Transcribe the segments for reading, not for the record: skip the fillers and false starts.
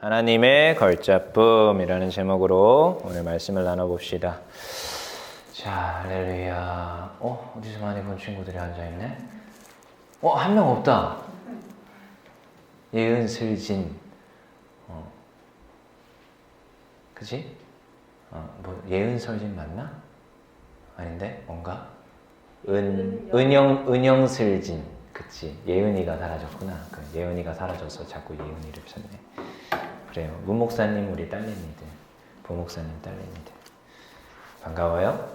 하나님의 걸작품이라는 제목으로 오늘 말씀을 나눠봅시다. 자, 할렐루야. 어디서 많이 본 친구들이 앉아있네? 한 명 없다. 예은슬진. 그치? 예은설진 맞나? 아닌데? 뭔가? 은영슬진. 그치. 예은이가 사라졌구나. 예은이가 사라져서 자꾸 예은이를 썼네. 그래요. 문 목사님 우리 딸내미들. 부 목사님 딸내미들. 반가워요?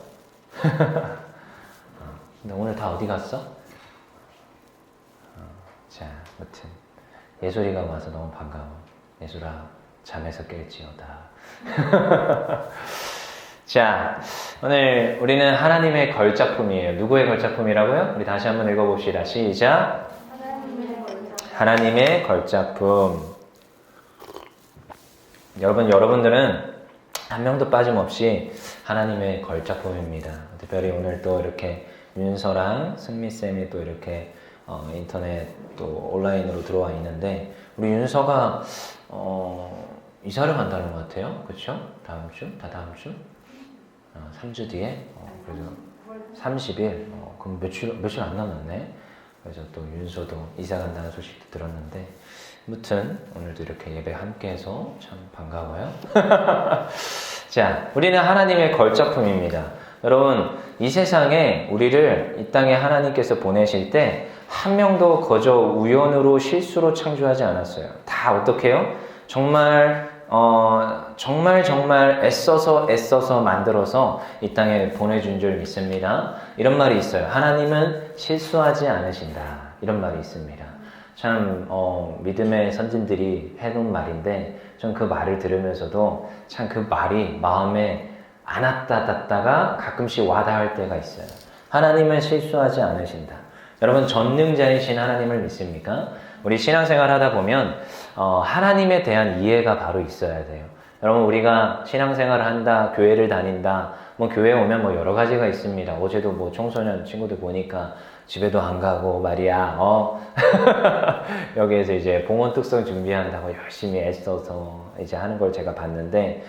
근데 오늘 다 어디 갔어? 자, 아무튼 예솔이가 와서 너무 반가워. 예솔아, 잠에서 깰지어다. 자, 오늘 우리는 하나님의 걸작품이에요. 누구의 걸작품이라고요? 우리 다시 한번 읽어봅시다. 시작. 하나님의 걸작품. 여러분들은 한 명도 빠짐없이 하나님의 걸작품입니다. 특별히 오늘 또 이렇게 윤서랑 승미쌤이 또 이렇게 인터넷 또 온라인으로 들어와 있는데, 우리 윤서가 이사를 간다는 것 같아요. 그렇죠? 다음 주? 다음 주? 3주 뒤에? 그래서 30일? 그럼 며칠 안 남았네. 그래서 또 윤서도 이사 간다는 소식도 들었는데, 아무튼 오늘도 이렇게 예배 함께해서 참 반가워요. 자, 우리는 하나님의 걸작품입니다. 여러분, 이 세상에 우리를 이 땅에 하나님께서 보내실 때 한 명도 거저 우연으로 실수로 창조하지 않았어요. 다 어떻게 해요? 정말 애써서 만들어서 이 땅에 보내준 줄 믿습니다. 이런 말이 있어요. 하나님은 실수하지 않으신다. 이런 말이 있습니다. 참 믿음의 선진들이 해놓은 말인데, 전 그 말을 들으면서도 참 그 말이 마음에 안 왔다 갔다가 가끔씩 와닿을 때가 있어요. 하나님은 실수하지 않으신다. 여러분, 전능자이신 하나님을 믿습니까? 우리 신앙생활 하다 보면 하나님에 대한 이해가 바로 있어야 돼요. 여러분, 우리가 신앙생활을 한다, 교회를 다닌다, 교회에 오면 여러 가지가 있습니다. 어제도 청소년 친구들 보니까 집에도 안 가고 말이야, 여기에서 이제 봉헌 특성 준비한다고 열심히 애써서 이제 하는 걸 제가 봤는데,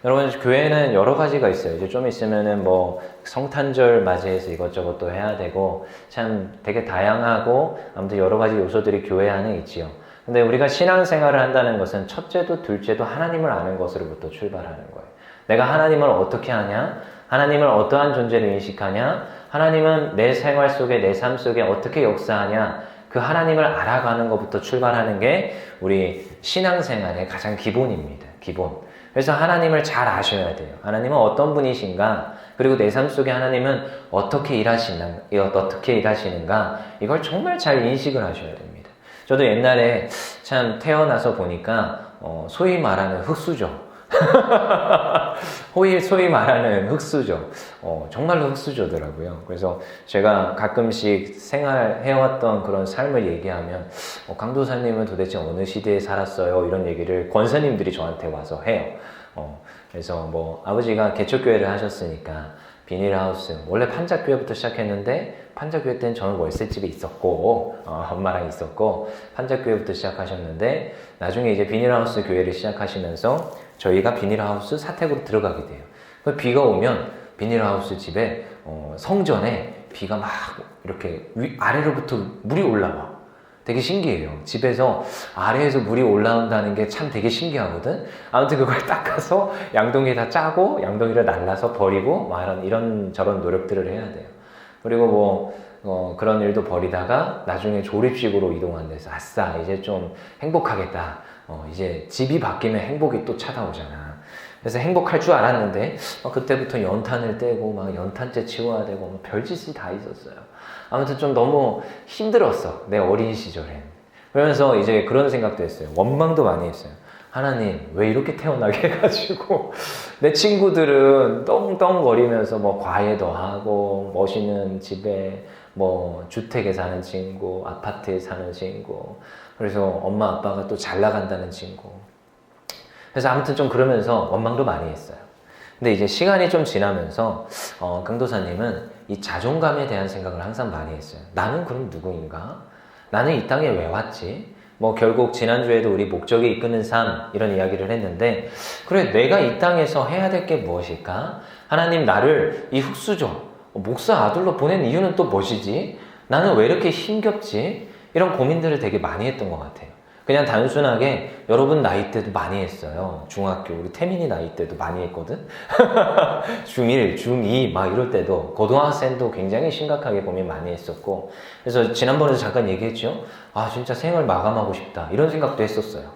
여러분, 교회는 여러 가지가 있어요. 이제 좀 있으면은 성탄절 맞이해서 이것저것 또 해야 되고, 참 되게 다양하고, 아무튼 여러 가지 요소들이 교회 안에 있지요. 근데 우리가 신앙생활을 한다는 것은 첫째도 둘째도 하나님을 아는 것으로부터 출발하는 거예요. 내가 하나님을 어떻게 하냐? 하나님을 어떠한 존재로 인식하냐? 하나님은 내 생활 속에, 내 삶 속에 어떻게 역사하냐? 그 하나님을 알아가는 것부터 출발하는 게 우리 신앙생활의 가장 기본입니다. 기본. 그래서 하나님을 잘 아셔야 돼요. 하나님은 어떤 분이신가? 그리고 내 삶 속에 하나님은 어떻게 일하시는가? 이걸 정말 잘 인식을 하셔야 됩니다. 저도 옛날에 참 태어나서 보니까 소위 말하는 흙수저. 소위 말하는 흙수저. 정말로 흙수저더라고요. 그래서 제가 가끔씩 생활해왔던 그런 삶을 얘기하면 강도사님은 도대체 어느 시대에 살았어요? 이런 얘기를 권사님들이 저한테 와서 해요. 그래서 아버지가 개척교회를 하셨으니까 비닐하우스, 원래 판잣교회부터 시작했는데 판잣교회 때는 저는 월세집에 있었고 엄마랑 있었고 판잣교회부터 시작하셨는데, 나중에 이제 비닐하우스 교회를 시작하시면서 저희가 비닐하우스 사택으로 들어가게 돼요. 비가 오면 비닐하우스 집에 성전에 비가 막 이렇게 아래로부터 물이 올라와. 되게 신기해요. 집에서 아래에서 물이 올라온다는 게 참 되게 신기하거든. 아무튼 그걸 닦아서 양동이에다 짜고 양동이를 날라서 버리고 이런 저런 노력들을 해야 돼요. 그리고 그런 일도 벌이다가 나중에 조립식으로 이동한대서 아싸, 이제 좀 행복하겠다. 이제 집이 바뀌면 행복이 또 찾아오잖아. 그래서 행복할 줄 알았는데 그때부터 연탄을 떼고 연탄재 치워야 되고 별짓이 다 있었어요. 아무튼 좀 너무 힘들었어, 내 어린 시절엔. 그러면서 이제 그런 생각도 했어요. 원망도 많이 했어요. 하나님, 왜 이렇게 태어나게 해가지고 내 친구들은 떵떵거리면서 과외도 하고 멋있는 집에 주택에 사는 친구, 아파트에 사는 친구, 그래서 엄마 아빠가 또 잘 나간다는 친구. 그래서 아무튼 좀 그러면서 원망도 많이 했어요. 근데 이제 시간이 좀 지나면서 강도사님은 이 자존감에 대한 생각을 항상 많이 했어요. 나는 그럼 누구인가? 나는 이 땅에 왜 왔지? 뭐 결국 지난주에도 우리 목적에 이끄는 삶 이런 이야기를 했는데, 그래 내가 이 땅에서 해야 될 게 무엇일까? 하나님 나를 이 흙수저 목사 아들로 보낸 이유는 또 무엇이지? 나는 왜 이렇게 힘겹지? 이런 고민들을 되게 많이 했던 것 같아요. 그냥 단순하게 여러분 나이 때도 많이 했어요. 중학교 우리 태민이 나이 때도 많이 했거든. 중1, 중2 막 이럴 때도, 고등학생도 굉장히 심각하게 고민 많이 했었고, 그래서 지난번에도 잠깐 얘기했죠. 아 진짜 생을 마감하고 싶다 이런 생각도 했었어요.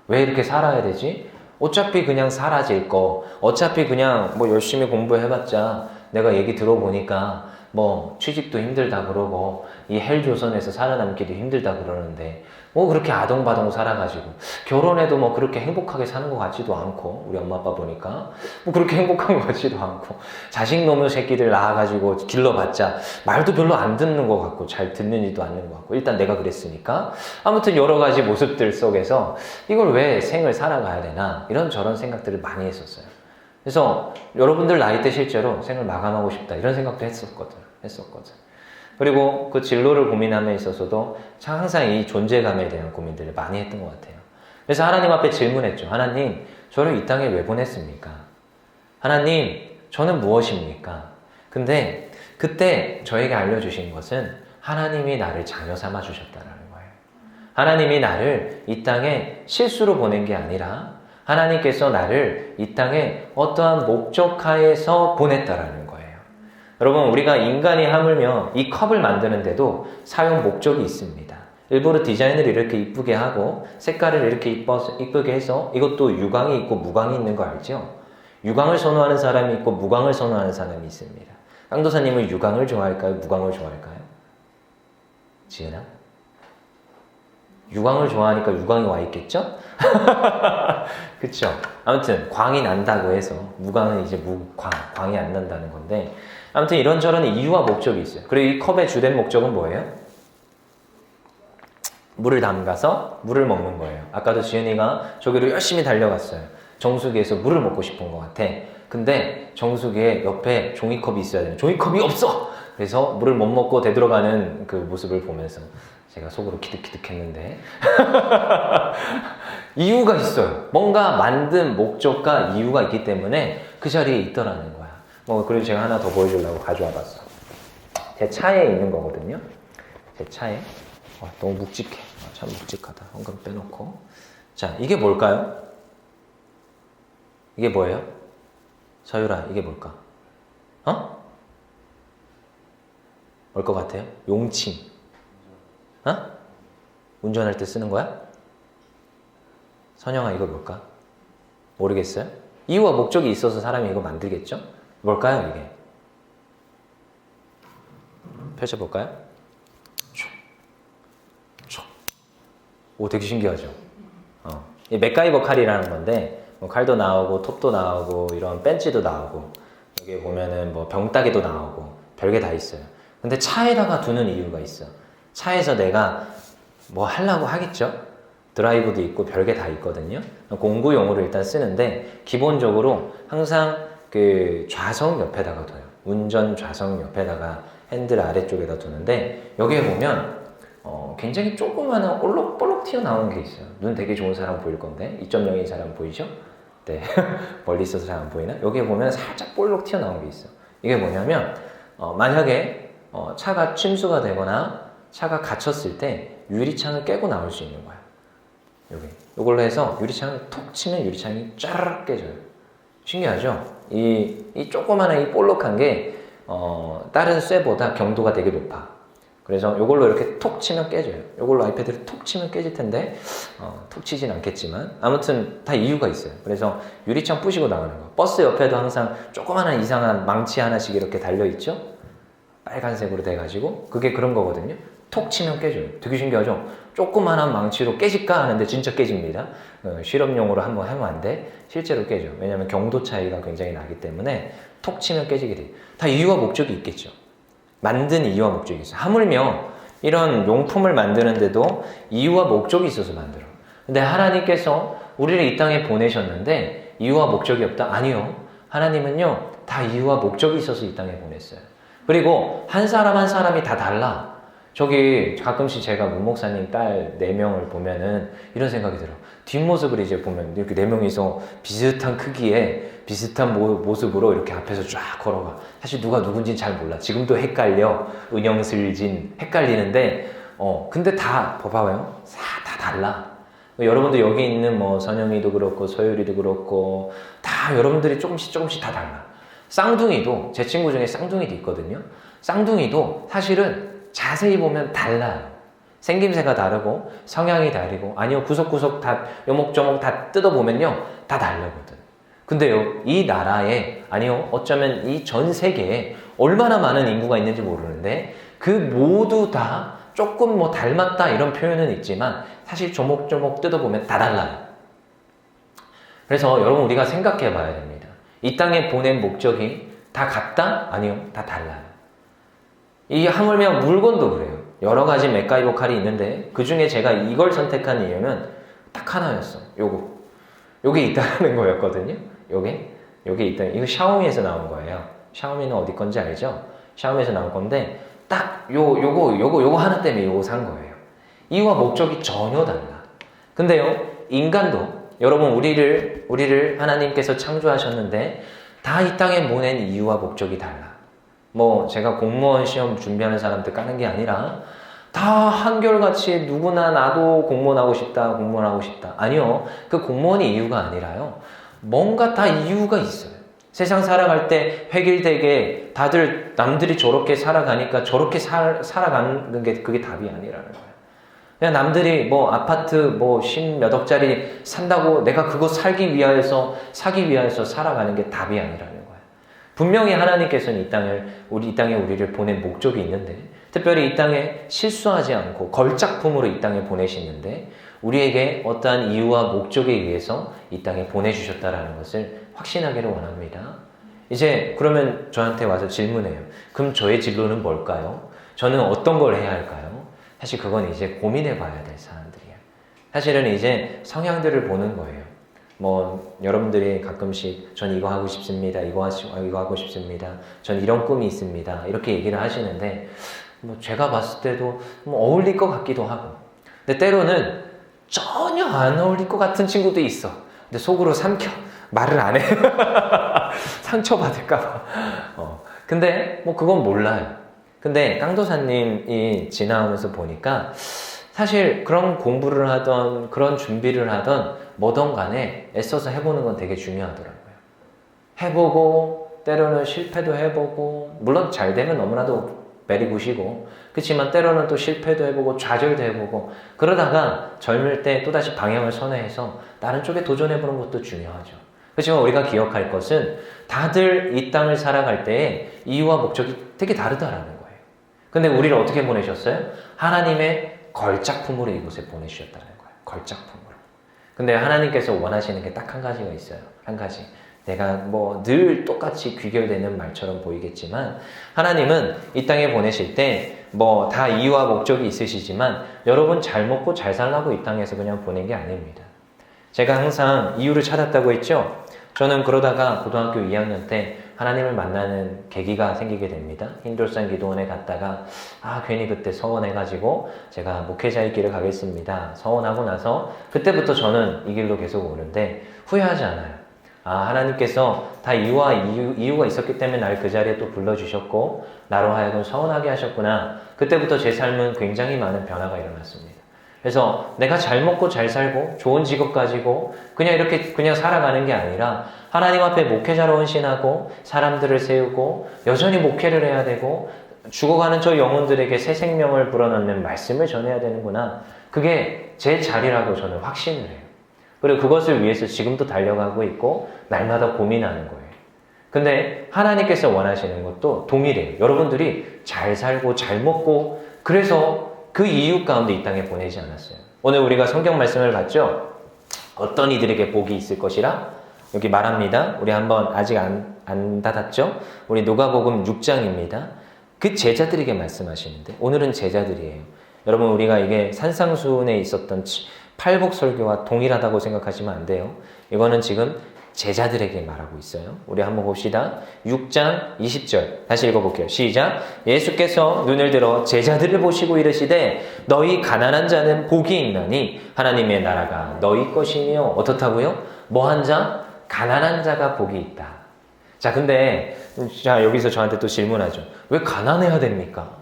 왜 이렇게 살아야 되지? 어차피 그냥 사라질 거, 어차피 그냥 뭐 열심히 공부해봤자, 내가 얘기 들어보니까 뭐 취직도 힘들다 그러고 이 헬조선에서 살아남기도 힘들다 그러는데, 뭐 그렇게 아동바동 살아가지고 결혼해도 뭐 그렇게 행복하게 사는 것 같지도 않고, 우리 엄마 아빠 보니까 뭐 그렇게 행복한 것 같지도 않고, 자식 놈의 새끼들 낳아가지고 길러봤자 말도 별로 안 듣는 것 같고 잘 듣는지도 않는 것 같고, 일단 내가 그랬으니까. 아무튼 여러 가지 모습들 속에서 이걸 왜 생을 살아가야 되나 이런저런 생각들을 많이 했었어요. 그래서 여러분들 나이 때 실제로 생을 마감하고 싶다 이런 생각도 했었거든. 그리고 그 진로를 고민함에 있어서도 항상 이 존재감에 대한 고민들을 많이 했던 것 같아요. 그래서 하나님 앞에 질문했죠. 하나님, 저를 이 땅에 왜 보냈습니까? 하나님, 저는 무엇입니까? 근데 그때 저에게 알려주신 것은 하나님이 나를 자녀 삼아 주셨다는 거예요. 하나님이 나를 이 땅에 실수로 보낸 게 아니라 하나님께서 나를 이 땅에 어떠한 목적하에서 보냈다라는 거예요. 여러분, 우리가 인간이 하물며 이 컵을 만드는데도 사용 목적이 있습니다. 일부러 디자인을 이렇게 이쁘게 하고 색깔을 이렇게 이쁘게 해서, 이것도 유광이 있고 무광이 있는 거 알죠? 유광을 선호하는 사람이 있고 무광을 선호하는 사람이 있습니다. 깡도사님은 유광을 좋아할까요? 무광을 좋아할까요? 지은아? 유광을 좋아하니까 유광이 와 있겠죠? 그쵸? 아무튼 광이 난다고 해서 무광은 이제 광이 안 난다는 건데, 아무튼 이런저런 이유와 목적이 있어요. 그리고 이 컵의 주된 목적은 뭐예요? 물을 담가서 물을 먹는 거예요. 아까도 지은이가 저기로 열심히 달려갔어요. 정수기에서 물을 먹고 싶은 것 같아. 근데 정수기에 옆에 종이컵이 있어야 되는, 종이컵이 없어! 그래서 물을 못 먹고 되돌아가는 그 모습을 보면서 제가 속으로 키득키득했는데 이유가 있어요. 뭔가 만든 목적과 이유가 있기 때문에 그 자리에 있더라는 거야. 뭐 그래도 제가 하나 더 보여주려고 가져와 봤어. 제 차에 있는 거거든요. 제 차에. 너무 묵직해. 참 묵직하다. 황금 빼놓고. 자, 이게 뭘까요? 이게 뭐예요? 서유라, 이게 뭘까? 뭘 것 같아요? 용침. 운전할 때 쓰는 거야? 선영아, 이거 뭘까? 모르겠어요? 이유와 목적이 있어서 사람이 이거 만들겠죠? 뭘까요, 이게? 펼쳐볼까요? 오, 되게 신기하죠? 이 맥가이버 칼이라는 건데, 뭐 칼도 나오고, 톱도 나오고, 이런 벤치도 나오고, 여기 보면은 뭐 병따개도 나오고, 별게 다 있어요. 근데 차에다가 두는 이유가 있어. 차에서 내가 뭐 하려고 하겠죠? 드라이브도 있고 별게 다 있거든요. 공구 용어로 일단 쓰는데, 기본적으로 항상 그 좌석 옆에다가 둬요. 운전 좌석 옆에다가 핸들 아래쪽에다 두는데, 여기에 보면 굉장히 조그마한 볼록 튀어나오는 게 있어요. 눈 되게 좋은 사람 보일 건데 2.0인 사람 보이죠? 네. 멀리 있어서 잘 안 보이나? 여기에 보면 살짝 볼록 튀어나오는 게 있어. 이게 뭐냐면 만약에 차가 침수가 되거나 차가 갇혔을 때 유리창을 깨고 나올 수 있는 거야. 여기 이걸로 해서 유리창을 톡 치면 유리창이 쫘르륵 깨져요. 신기하죠? 이 조그마한 이 볼록한 게 다른 쇠보다 경도가 되게 높아. 그래서 이걸로 이렇게 톡 치면 깨져요. 이걸로 아이패드를 톡 치면 깨질 텐데 톡 치진 않겠지만 아무튼 다 이유가 있어요. 그래서 유리창 부시고 나가는 거. 버스 옆에도 항상 조그마한 이상한 망치 하나씩 이렇게 달려있죠? 빨간색으로 돼가지고 그게 그런 거거든요. 톡 치면 깨져요. 되게 신기하죠? 조그마한 망치로 깨질까 하는데 진짜 깨집니다. 실험용으로 한번 하면 안 돼. 실제로 깨져. 왜냐하면 경도 차이가 굉장히 나기 때문에 톡 치면 깨지게 돼요. 다 이유와 목적이 있겠죠. 만든 이유와 목적이 있어요. 하물며 이런 용품을 만드는데도 이유와 목적이 있어서 만들어. 근데 하나님께서 우리를 이 땅에 보내셨는데 이유와 목적이 없다? 아니요. 하나님은요, 다 이유와 목적이 있어서 이 땅에 보냈어요. 그리고 한 사람 한 사람이 다 달라. 저기 가끔씩 제가 문 목사님 딸 4명을 보면은 이런 생각이 들어. 뒷모습을 이제 보면 이렇게 4명이서 비슷한 크기에 비슷한 모습으로 이렇게 앞에서 쫙 걸어가. 사실 누가 누군지는 잘 몰라. 지금도 헷갈려. 은영슬진 헷갈리는데 근데 다 봐봐요. 다 달라. 여러분들 여기 있는 뭐 선영이도 그렇고 서유리도 그렇고 다 여러분들이 조금씩 다 달라. 쌍둥이도 제 친구 중에 쌍둥이도 있거든요. 쌍둥이도 사실은 자세히 보면 달라요. 생김새가 다르고 성향이 다르고 아니요 구석구석 다 요목조목 다 뜯어보면요 다 다르거든. 근데요 이 나라에 아니요 어쩌면 이 전 세계에 얼마나 많은 인구가 있는지 모르는데 그 모두 다 조금 뭐 닮았다 이런 표현은 있지만 사실 조목조목 뜯어보면 다 달라요. 그래서 여러분 우리가 생각해 봐야 됩니다. 이 땅에 보낸 목적이 다 같다? 아니요 다 달라요. 이 하물며 물건도 그래요. 여러 가지 맥가이버 칼이 있는데 그 중에 제가 이걸 선택한 이유는 딱 하나였어. 요게 있다는 거였거든요. 요게 있다. 이거 샤오미에서 나온 거예요. 샤오미는 어디 건지 알죠? 샤오미에서 나온 건데 딱 요거 하나 때문에 요거 산 거예요. 이유와 목적이 전혀 달라. 근데요 인간도 여러분 우리를 하나님께서 창조하셨는데 다 이 땅에 보낸 이유와 목적이 달라. 뭐 제가 공무원 시험 준비하는 사람들 까는 게 아니라 다 한결같이 누구나 나도 공무원 하고 싶다. 아니요. 그 공무원이 이유가 아니라요. 뭔가 다 이유가 있어요. 세상 살아갈 때 획일되게 다들 남들이 저렇게 살아가니까 저렇게 살아가는 게 그게 답이 아니라는 거예요. 그냥 남들이 뭐 아파트 뭐 10몇 억짜리 산다고 내가 그거 사기 위하여서 살아가는 게 답이 아니라는 거예요. 분명히 하나님께서는 이 땅에 우리를 보낸 목적이 있는데 특별히 이 땅에 실수하지 않고 걸작품으로 이 땅에 보내시는데 우리에게 어떠한 이유와 목적에 의해서 이 땅에 보내주셨다라는 것을 확신하기를 원합니다. 이제 그러면 저한테 와서 질문해요. 그럼 저의 진로는 뭘까요? 저는 어떤 걸 해야 할까요? 사실 그건 이제 고민해 봐야 될 사안들이에요. 사실은 이제 성향들을 보는 거예요. 뭐 여러분들이 가끔씩 전 이거 하고 싶습니다. 이거 하고 싶습니다. 전 이런 꿈이 있습니다. 이렇게 얘기를 하시는데 뭐 제가 봤을 때도 뭐 어울릴 것 같기도 하고 근데 때로는 전혀 안 어울릴 것 같은 친구도 있어. 근데 속으로 삼켜 말을 안 해. 상처받을까 봐. 근데 뭐 그건 몰라요. 근데 깡도사님이 지나오면서 보니까 사실 그런 공부를 하던 그런 준비를 하던 뭐든 간에 애써서 해보는 건 되게 중요하더라고요. 해보고 때로는 실패도 해보고 물론 잘 되면 너무나도 베리굿이고 그렇지만 때로는 또 실패도 해보고 좌절도 해보고 그러다가 젊을 때 또다시 방향을 선회해서 다른 쪽에 도전해보는 것도 중요하죠. 그렇지만 우리가 기억할 것은 다들 이 땅을 살아갈 때 이유와 목적이 되게 다르다라는 거예요. 근데 우리를 어떻게 보내셨어요? 하나님의 걸작품으로 이곳에 보내주셨다는 거예요. 걸작품으로. 근데 하나님께서 원하시는 게 딱 한 가지가 있어요. 한 가지. 내가 뭐 늘 똑같이 귀결되는 말처럼 보이겠지만 하나님은 이 땅에 보내실 때 뭐 다 이유와 목적이 있으시지만 여러분 잘 먹고 잘 살라고 이 땅에서 그냥 보낸 게 아닙니다. 제가 항상 이유를 찾았다고 했죠. 저는 그러다가 고등학교 2학년 때 하나님을 만나는 계기가 생기게 됩니다. 흰돌산 기도원에 갔다가 괜히 그때 서원해가지고 제가 목회자의 길을 가겠습니다. 서원하고 나서 그때부터 저는 이 길로 계속 오는데 후회하지 않아요. 하나님께서 다 이유가 있었기 때문에 날 그 자리에 또 불러주셨고 나로 하여금 서원하게 하셨구나. 그때부터 제 삶은 굉장히 많은 변화가 일어났습니다. 그래서 내가 잘 먹고 잘 살고 좋은 직업 가지고 그냥 이렇게 그냥 살아가는 게 아니라 하나님 앞에 목회자로 헌신하고 사람들을 세우고 여전히 목회를 해야 되고 죽어가는 저 영혼들에게 새 생명을 불어넣는 말씀을 전해야 되는구나. 그게 제 자리라고 저는 확신을 해요. 그리고 그것을 위해서 지금도 달려가고 있고 날마다 고민하는 거예요. 근데 하나님께서 원하시는 것도 동일해요. 여러분들이 잘 살고 잘 먹고 그래서 그 이유 가운데 이 땅에 보내지 않았어요. 오늘 우리가 성경 말씀을 봤죠? 어떤 이들에게 복이 있을 것이라? 여기 말합니다. 우리 한번 아직 안 닫았죠? 우리 누가복음 6장입니다. 그 제자들에게 말씀하시는데 오늘은 제자들이에요. 여러분 우리가 이게 산상수훈에 있었던 팔복설교와 동일하다고 생각하시면 안 돼요. 이거는 지금 제자들에게 말하고 있어요. 우리 한번 봅시다. 6장 20절 다시 읽어볼게요. 시작. 예수께서 눈을 들어 제자들을 보시고 이르시되 너희 가난한 자는 복이 있나니 하나님의 나라가 너희 것이며 어떻다고요? 뭐한 자? 가난한 자가 복이 있다. 자, 근데 자 여기서 저한테 또 질문하죠. 왜 가난해야 됩니까?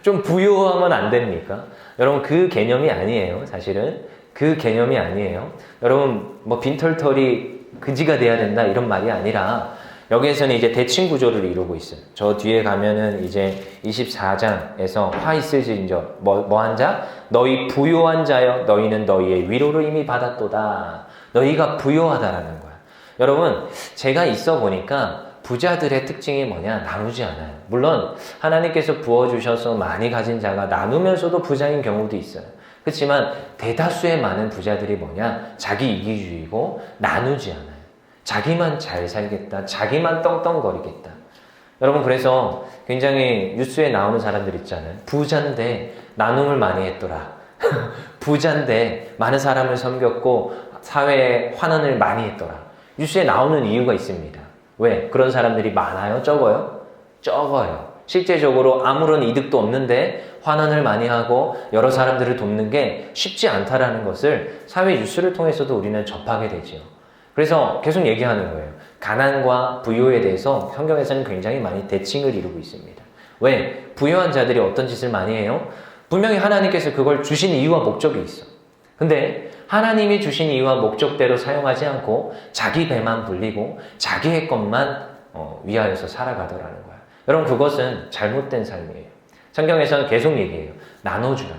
좀 부유하면 안 됩니까? 여러분 그 개념이 아니에요. 사실은 그 개념이 아니에요. 여러분 뭐 빈털털이 그지가 돼야 된다 이런 말이 아니라 여기에서는 이제 대칭 구조를 이루고 있어요. 저 뒤에 가면은 이제 24장에서 화 있을진저 뭐한 자? 너희 부요한 자여 너희는 너희의 위로를 이미 받았도다. 너희가 부요하다라는 거야. 여러분 제가 있어 보니까 부자들의 특징이 뭐냐? 나누지 않아요. 물론 하나님께서 부어주셔서 많이 가진 자가 나누면서도 부자인 경우도 있어요. 그렇지만 대다수의 많은 부자들이 뭐냐? 자기 이기주의고 나누지 않아요. 자기만 잘 살겠다. 자기만 떵떵거리겠다. 여러분 그래서 굉장히 뉴스에 나오는 사람들 있잖아요. 부자인데 나눔을 많이 했더라. 부자인데 많은 사람을 섬겼고 사회에 환원을 많이 했더라. 뉴스에 나오는 이유가 있습니다. 왜? 그런 사람들이 많아요? 적어요? 적어요. 실제적으로 아무런 이득도 없는데 환원을 많이 하고 여러 사람들을 돕는 게 쉽지 않다라는 것을 사회 뉴스를 통해서도 우리는 접하게 되죠. 그래서 계속 얘기하는 거예요. 가난과 부요에 대해서 성경에서는 굉장히 많이 대칭을 이루고 있습니다. 왜? 부유한 자들이 어떤 짓을 많이 해요? 분명히 하나님께서 그걸 주신 이유와 목적이 있어. 근데 하나님이 주신 이유와 목적대로 사용하지 않고 자기 배만 불리고 자기의 것만 위하여서 살아가더라는 거야. 여러분 그것은 잘못된 삶이에요. 성경에서는 계속 얘기해요. 나눠주라.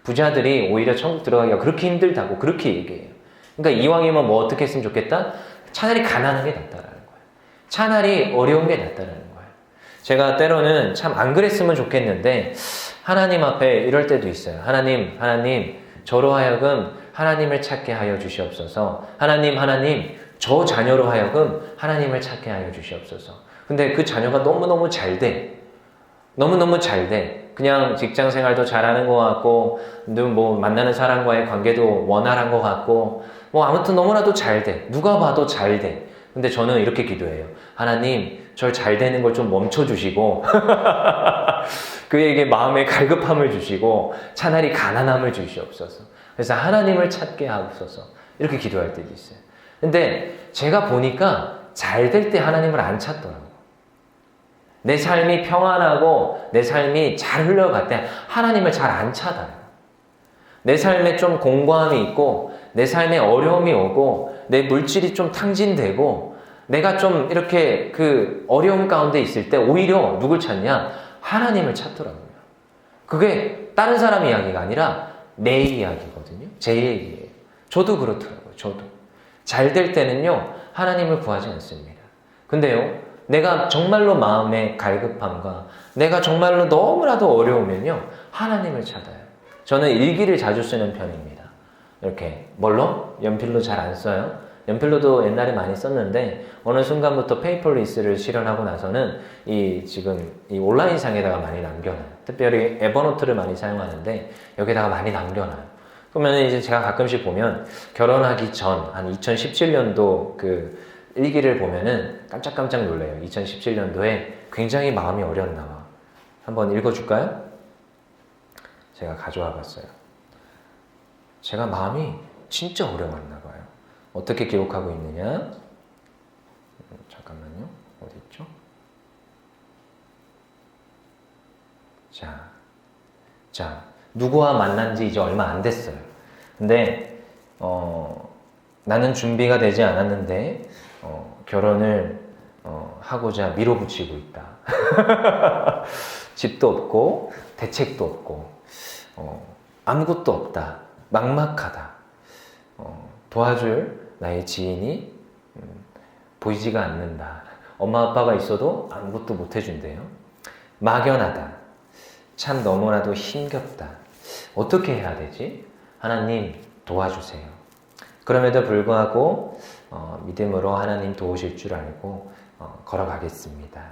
부자들이 오히려 천국 들어가기가 그렇게 힘들다고 그렇게 얘기해요. 그러니까 이왕이면 뭐 어떻게 했으면 좋겠다? 차라리 가난한 게 낫다라는 거예요. 차라리 어려운 게 낫다라는 거예요. 제가 때로는 참 안 그랬으면 좋겠는데 하나님 앞에 이럴 때도 있어요. 하나님 저로 하여금 하나님을 찾게 하여 주시옵소서. 하나님 저 자녀로 하여금 하나님을 찾게 하여 주시옵소서. 근데 그 자녀가 너무너무 잘 돼. 너무너무 잘 돼. 그냥 직장 생활도 잘하는 것 같고 뭐 만나는 사람과의 관계도 원활한 것 같고 뭐 아무튼 너무나도 잘 돼. 누가 봐도 잘 돼. 근데 저는 이렇게 기도해요. 하나님 절 잘 되는 걸 좀 멈춰주시고 그에게 마음의 갈급함을 주시고 차라리 가난함을 주시옵소서. 그래서 하나님을 찾게 하옵소서. 이렇게 기도할 때도 있어요. 근데 제가 보니까 잘 될 때 하나님을 안 찾더라고요. 내 삶이 평안하고 내 삶이 잘 흘러갈 때 하나님을 잘 안 찾아요. 내 삶에 좀 공고함이 있고 내 삶에 어려움이 오고 내 물질이 좀 탕진되고 내가 좀 이렇게 그 어려움 가운데 있을 때 오히려 누굴 찾냐? 하나님을 찾더라고요. 그게 다른 사람 이야기가 아니라 내 이야기거든요. 제 얘기예요. 저도 그렇더라고요. 저도. 잘 될 때는요. 하나님을 구하지 않습니다. 근데요. 내가 정말로 마음의 갈급함과 내가 정말로 너무나도 어려우면요. 하나님을 찾아요. 저는 일기를 자주 쓰는 편입니다. 이렇게 뭘로? 연필로 잘 안 써요. 연필로도 옛날에 많이 썼는데 어느 순간부터 페이퍼리스를 실현하고 나서는 지금 이 온라인상에다가 많이 남겨놔요. 특별히 에버노트를 많이 사용하는데 여기다가 많이 남겨놔요. 그러면 이제 제가 가끔씩 보면 결혼하기 전 한 2017년도 그 일기를 보면은 깜짝깜짝 놀래요. 2017년도에 굉장히 마음이 어렸나 봐. 한번 읽어줄까요? 제가 가져와 봤어요. 제가 마음이 진짜 어려웠나 봐요. 어떻게 기록하고 있느냐? 잠깐만요. 어디 있죠? 자, 누구와 만난 지 이제 얼마 안 됐어요. 근데 나는 준비가 되지 않았는데 결혼을 하고자 밀어붙이고 있다. 집도 없고 대책도 없고 아무것도 없다. 막막하다. 도와줄 나의 지인이 보이지가 않는다. 엄마 아빠가 있어도 아무것도 못 해준대요. 막연하다. 참 너무나도 힘겹다. 어떻게 해야 되지? 하나님 도와주세요. 그럼에도 불구하고 믿음으로 하나님 도우실 줄 알고 걸어가겠습니다.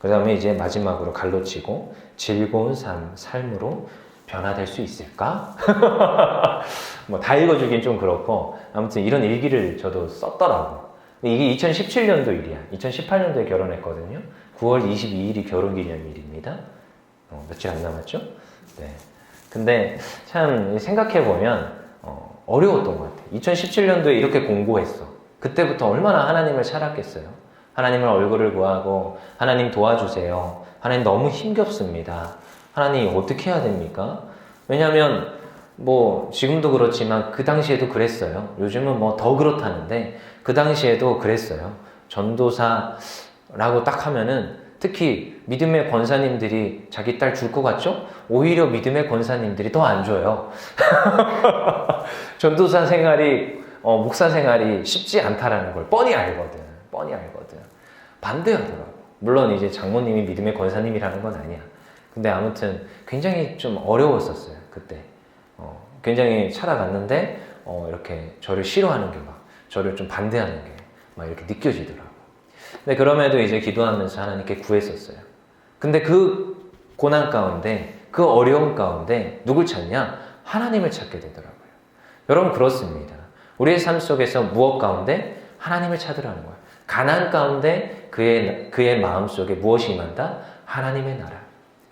그 다음에 이제 마지막으로 갈로 치고 즐거운 삶으로 변화될 수 있을까? 뭐 다 읽어주긴 좀 그렇고 아무튼 이런 일기를 저도 썼더라고. 이게 2017년도 일이야. 2018년도에 결혼했거든요. 9월 22일이 결혼기념일입니다. 며칠 안 남았죠? 네. 근데 참 생각해보면 어려웠던 것 같아. 2017년도에 이렇게 공고했어. 그때부터 얼마나 하나님을 찾았겠어요. 하나님을 얼굴을 구하고 하나님 도와주세요. 하나님 너무 힘겹습니다. 하나님 어떻게 해야 됩니까? 왜냐하면 뭐 지금도 그렇지만 그 당시에도 그랬어요. 요즘은 뭐 더 그렇다는데 그 당시에도 그랬어요. 전도사라고 딱 하면은 특히 믿음의 권사님들이 자기 딸 줄 것 같죠? 오히려 믿음의 권사님들이 더 안 줘요. 전도사 생활이 목사 생활이 쉽지 않다라는 걸 뻔히 알거든. 반대하더라고. 물론 이제 장모님이 믿음의 권사님이라는 건 아니야. 근데 아무튼 굉장히 좀 어려웠었어요. 그때 굉장히 찾아갔는데 이렇게 저를 싫어하는 게 막 저를 좀 반대하는 게 막 이렇게 느껴지더라고. 근데 그럼에도 이제 기도하면서 하나님께 구했었어요. 근데 그 고난 가운데 그 어려움 가운데 누굴 찾냐? 하나님을 찾게 되더라고요. 여러분 그렇습니다. 우리의 삶 속에서 무엇 가운데 하나님을 찾으라는 거예요. 가난 가운데 그의 마음속에 무엇이 임한다? 하나님의 나라.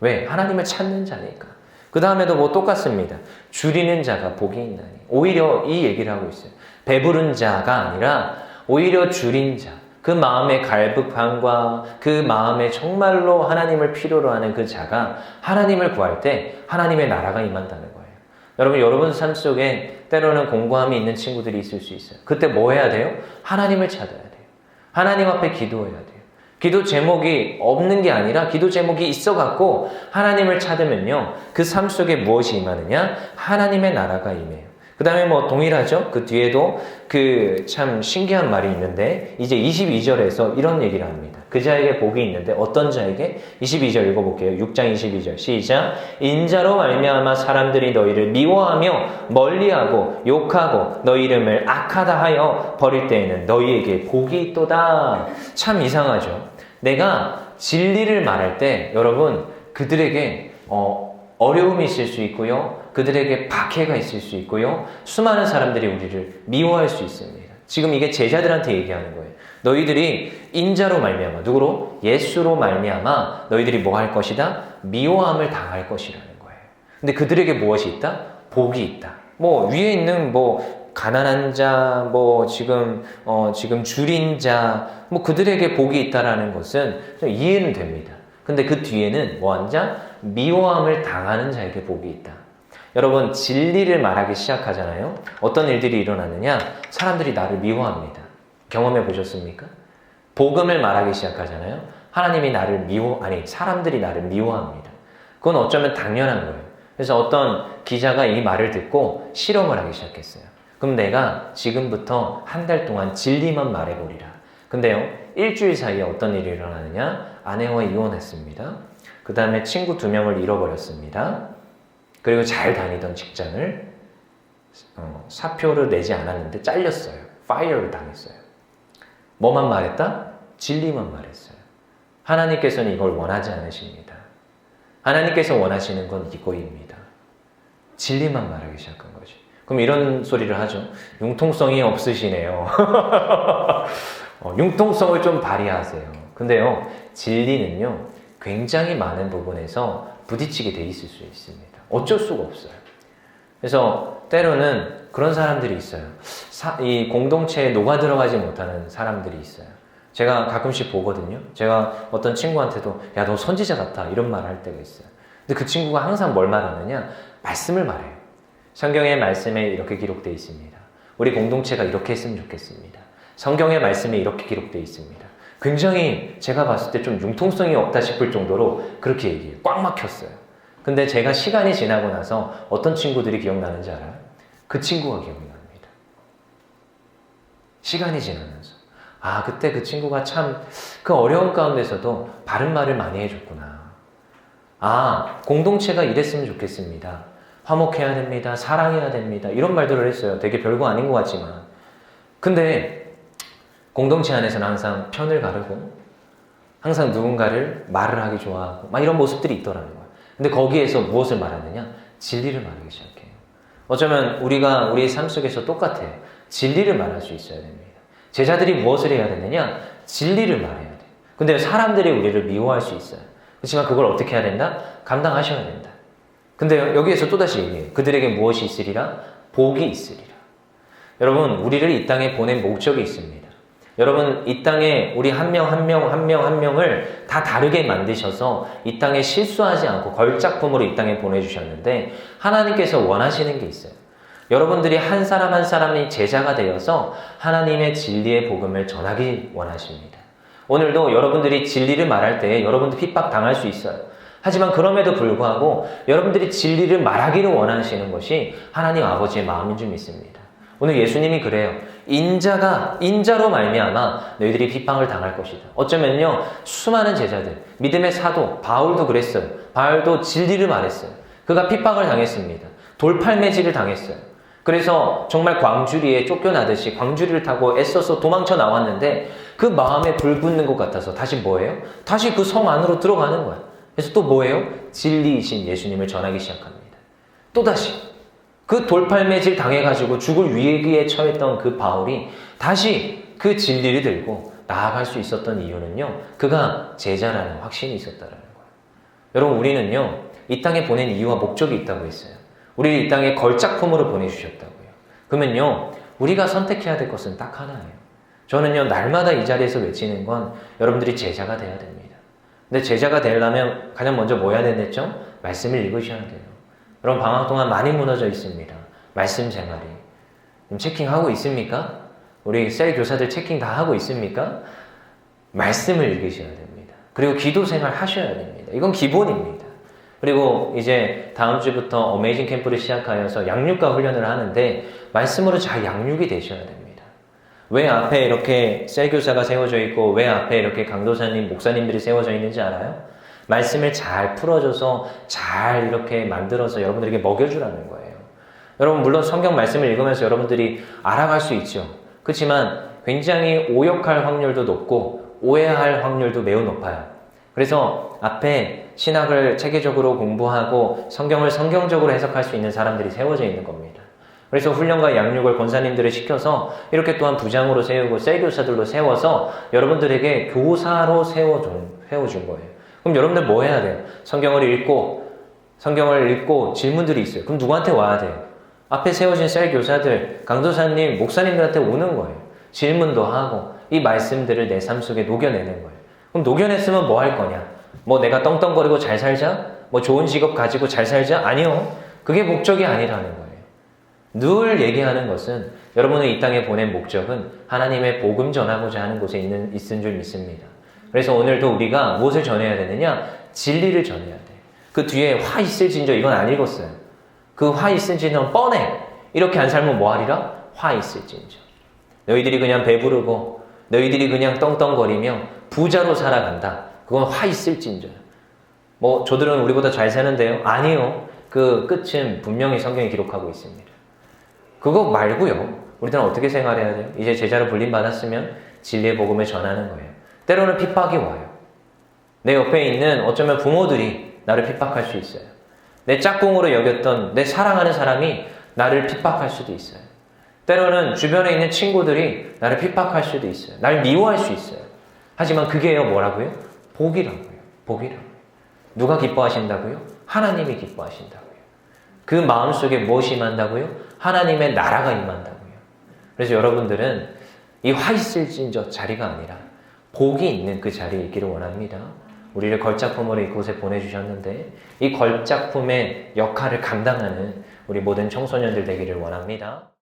왜? 하나님을 찾는 자니까. 그 다음에도 뭐 똑같습니다. 줄이는 자가 복이 있나니. 오히려 이 얘기를 하고 있어요. 배부른 자가 아니라 오히려 줄인 자. 그 마음의 갈급함과 그 마음에 정말로 하나님을 필요로 하는 그 자가 하나님을 구할 때 하나님의 나라가 임한다는 거예요. 여러분 삶 속에 때로는 공고함이 있는 친구들이 있을 수 있어요. 그때 뭐 해야 돼요? 하나님을 찾아야 돼요. 하나님 앞에 기도해야 돼요. 기도 제목이 없는 게 아니라 기도 제목이 있어갖고 하나님을 찾으면요. 그 삶 속에 무엇이 임하느냐? 하나님의 나라가 임해요. 그 다음에 뭐 동일하죠? 그 뒤에도 그 참 신기한 말이 있는데 이제 22절에서 이런 얘기를 합니다. 그 자에게 복이 있는데 어떤 자에게? 22절 읽어볼게요. 6장 22절 시작. 인자로 말미암아 사람들이 너희를 미워하며 멀리하고 욕하고 너희 이름을 악하다 하여 버릴 때에는 너희에게 복이 있도다. 참 이상하죠? 내가 진리를 말할 때 여러분 그들에게 어려움이 있을 수 있고요. 그들에게 박해가 있을 수 있고요. 수많은 사람들이 우리를 미워할 수 있습니다. 지금 이게 제자들한테 얘기하는 거예요. 너희들이 인자로 말미암아 누구로? 예수로 말미암아 너희들이 뭐 할 것이다? 미워함을 당할 것이라는 거예요. 근데 그들에게 무엇이 있다? 복이 있다. 뭐 위에 있는 뭐 가난한 자, 뭐 지금 줄인 자, 뭐 그들에게 복이 있다라는 것은 좀 이해는 됩니다. 근데 그 뒤에는 뭐한 자? 미워함을 당하는 자에게 복이 있다. 여러분 진리를 말하기 시작하잖아요. 어떤 일들이 일어나느냐? 사람들이 나를 미워합니다. 경험해 보셨습니까? 복음을 말하기 시작하잖아요. 사람들이 나를 미워합니다. 그건 어쩌면 당연한 거예요. 그래서 어떤 기자가 이 말을 듣고 실험을 하기 시작했어요. 그럼 내가 지금부터 한 달 동안 진리만 말해보리라. 근데요, 일주일 사이에 어떤 일이 일어나느냐? 아내와 이혼했습니다. 그 다음에 친구 2명을 잃어버렸습니다. 그리고 잘 다니던 직장을 사표를 내지 않았는데 잘렸어요. 파이어를 당했어요. 뭐만 말했다? 진리만 말했어요. 하나님께서는 이걸 원하지 않으십니다. 하나님께서 원하시는 건 이거입니다. 진리만 말하기 시작한 거지. 그럼 이런 소리를 하죠. 융통성이 없으시네요. 융통성을 좀 발휘하세요. 근데요, 진리는요, 굉장히 많은 부분에서 부딪히게 돼 있을 수 있습니다. 어쩔 수가 없어요. 그래서 때로는 그런 사람들이 있어요. 이 공동체에 녹아 들어가지 못하는 사람들이 있어요. 제가 가끔씩 보거든요. 제가 어떤 친구한테도 야, 너 선지자 같아 이런 말을 할 때가 있어요. 근데 그 친구가 항상 뭘 말하느냐? 말씀을 말해요. 성경의 말씀에 이렇게 기록되어 있습니다. 우리 공동체가 이렇게 했으면 좋겠습니다. 성경의 말씀에 이렇게 기록되어 있습니다. 굉장히 제가 봤을 때 좀 융통성이 없다 싶을 정도로 그렇게 얘기해요. 꽉 막혔어요. 근데 제가 시간이 지나고 나서 어떤 친구들이 기억나는지 알아요? 그 친구가 기억이 납니다. 시간이 지나면서. 아, 그때 그 친구가 참 그 어려운 가운데서도 바른 말을 많이 해줬구나. 아, 공동체가 이랬으면 좋겠습니다. 화목해야 됩니다. 사랑해야 됩니다. 이런 말들을 했어요. 되게 별거 아닌 것 같지만. 근데 공동체 안에서는 항상 편을 가르고 항상 누군가를 말을 하기 좋아하고 막 이런 모습들이 있더라는 거예요. 근데 거기에서 무엇을 말하느냐? 진리를 말하기 시작해요. 어쩌면 우리가 우리의 삶 속에서 똑같아요. 진리를 말할 수 있어야 됩니다. 제자들이 무엇을 해야 되느냐? 진리를 말해야 돼요. 근데 사람들이 우리를 미워할 수 있어요. 그렇지만 그걸 어떻게 해야 된다? 감당하셔야 된다. 근데 여기에서 또다시 얘기해요. 그들에게 무엇이 있으리라? 복이 있으리라. 여러분, 우리를 이 땅에 보낸 목적이 있습니다. 여러분, 이 땅에 우리 한 명 한 명을 다 다르게 만드셔서 이 땅에 실수하지 않고 걸작품으로 이 땅에 보내주셨는데 하나님께서 원하시는 게 있어요. 여러분들이 한 사람 한 사람이 제자가 되어서 하나님의 진리의 복음을 전하기 원하십니다. 오늘도 여러분들이 진리를 말할 때 여러분들 핍박 당할 수 있어요. 하지만 그럼에도 불구하고 여러분들이 진리를 말하기를 원하시는 것이 하나님 아버지의 마음인 줄 믿습니다. 오늘 예수님이 그래요. 인자로 말미암아 너희들이 핍박을 당할 것이다. 어쩌면요, 수많은 제자들, 믿음의 사도 바울도 그랬어요. 바울도 진리를 말했어요. 그가 핍박을 당했습니다. 돌팔매질을 당했어요. 그래서 정말 광주리에 쫓겨나듯이 광주리를 타고 애써서 도망쳐 나왔는데 그 마음에 불 붙는 것 같아서 다시 뭐예요? 다시 그 성 안으로 들어가는 거야. 그래서 또 뭐예요? 진리이신 예수님을 전하기 시작합니다. 또다시 그 돌팔매질 당해가지고 죽을 위기에 처했던 그 바울이 다시 그 진리를 들고 나아갈 수 있었던 이유는요, 그가 제자라는 확신이 있었다는 거예요. 여러분, 우리는요, 이 땅에 보낸 이유와 목적이 있다고 했어요. 우리를 이 땅에 걸작품으로 보내주셨다고요. 그러면요, 우리가 선택해야 될 것은 딱 하나예요. 저는요, 날마다 이 자리에서 외치는 건 여러분들이 제자가 돼야 됩니다. 근데 제자가 되려면 가장 먼저 뭐 해야 되겠죠? 말씀을 읽으셔야 돼요. 여러분, 방학 동안 많이 무너져 있습니다. 말씀 생활이. 체킹하고 있습니까? 우리 셀 교사들 체킹 다 하고 있습니까? 말씀을 읽으셔야 됩니다. 그리고 기도 생활 하셔야 됩니다. 이건 기본입니다. 그리고 이제 다음 주부터 어메이징 캠프를 시작하여서 양육과 훈련을 하는데 말씀으로 잘 양육이 되셔야 됩니다. 왜 앞에 이렇게 셀 교사가 세워져 있고 왜 앞에 이렇게 강도사님, 목사님들이 세워져 있는지 알아요? 말씀을 잘 풀어줘서 잘 이렇게 만들어서 여러분들에게 먹여주라는 거예요. 여러분, 물론 성경 말씀을 읽으면서 여러분들이 알아갈 수 있죠. 그렇지만 굉장히 오역할 확률도 높고 오해할 확률도 매우 높아요. 그래서 앞에 신학을 체계적으로 공부하고 성경을 성경적으로 해석할 수 있는 사람들이 세워져 있는 겁니다. 그래서 훈련과 양육을 권사님들을 시켜서 이렇게 또한 부장으로 세우고 셀교사들로 세워서 여러분들에게 교사로 세워준 거예요. 그럼 여러분들 뭐 해야 돼요? 성경을 읽고 질문들이 있어요. 그럼 누구한테 와야 돼요? 앞에 세워진 셀 교사들, 강도사님, 목사님들한테 오는 거예요. 질문도 하고 이 말씀들을 내 삶 속에 녹여내는 거예요. 그럼 녹여냈으면 뭐 할 거냐? 뭐 내가 떵떵거리고 잘 살자? 뭐 좋은 직업 가지고 잘 살자? 아니요. 그게 목적이 아니라는 거예요. 늘 얘기하는 것은 여러분을 이 땅에 보낸 목적은 하나님의 복음 전하고자 하는 곳에 있은 줄 믿습니다. 그래서 오늘도 우리가 무엇을 전해야 되느냐? 진리를 전해야 돼요. 그 뒤에 화 있을진저 이건 안 읽었어요. 그 화 있을진저는 뻔해. 이렇게 안 살면 뭐하리라? 화 있을진저. 너희들이 그냥 배부르고 너희들이 그냥 떵떵거리며 부자로 살아간다. 그건 화 있을진저. 뭐 저들은 우리보다 잘 사는데요? 아니요. 그 끝은 분명히 성경이 기록하고 있습니다. 그거 말고요. 우리들은 어떻게 생활해야 돼요? 이제 제자로 불림받았으면 진리의 복음을 전하는 거예요. 때로는 핍박이 와요. 내 옆에 있는 어쩌면 부모들이 나를 핍박할 수 있어요. 내 짝꿍으로 여겼던 내 사랑하는 사람이 나를 핍박할 수도 있어요. 때로는 주변에 있는 친구들이 나를 핍박할 수도 있어요. 날 미워할 수 있어요. 하지만 그게요 뭐라고요? 복이라고요. 복이라고요. 누가 기뻐하신다고요? 하나님이 기뻐하신다고요. 그 마음속에 무엇이 임한다고요? 하나님의 나라가 임한다고요. 그래서 여러분들은 이 화 있을진저 자리가 아니라 복이 있는 그 자리에 있기를 원합니다. 우리를 걸작품으로 이곳에 보내주셨는데 이 걸작품의 역할을 감당하는 우리 모든 청소년들 되기를 원합니다.